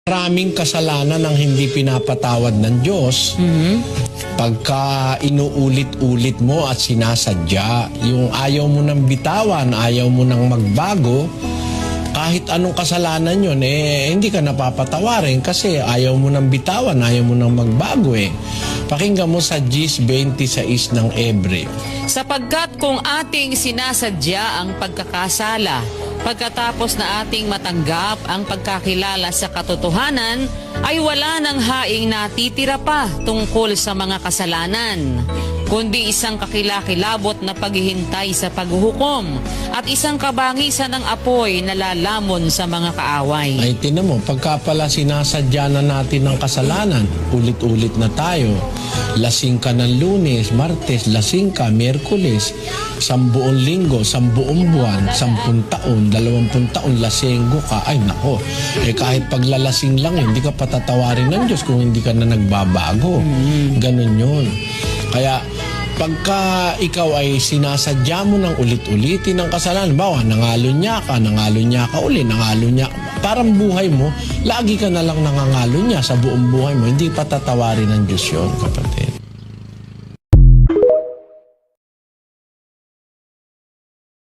Maraming kasalanan ang hindi pinapatawad ng Diyos pagka inuulit-ulit mo at sinasadya. Yung ayaw mo nang bitawan, ayaw mo nang magbago, kahit anong kasalanan yun, hindi ka napapatawarin kasi ayaw mo nang bitawan, ayaw mo nang magbago Pakinggan mo sa Gis 26 ng Ebre. Sapagkat kung ating sinasadya ang pagkakasala, pagkatapos na ating matanggap ang pagkakilala sa katotohanan, ay wala ng haing natitira pa tungkol sa mga kasalanan, kundi isang kakilakilabot na paghihintay sa paghuhukom at isang kabangisan ng apoy na lalamon sa mga kaaway. Ay, tinan mo, pagka pala sinasadya na natin ang kasalanan, ulit-ulit na tayo. Lasing ka ng Lunes, Martes, lasing ka, Miyerkules, 10 linggo, 10 buwan, 10 taon, 20 taon, lasenggo ka. Ay, nako. Kahit paglalasing lang, hindi ka patatawarin ng Diyos kung hindi ka na nagbabago. Ganun yun. Kaya, pagka ikaw ay sinasadya mo ng ulit-ulitin ng kasalanan, bawa, nangalo niya ka uli, nangalo niya, parang buhay mo, lagi ka na lang nangangalo niya sa buong buhay mo, hindi patatawarin ng Diyos yun, kapatid.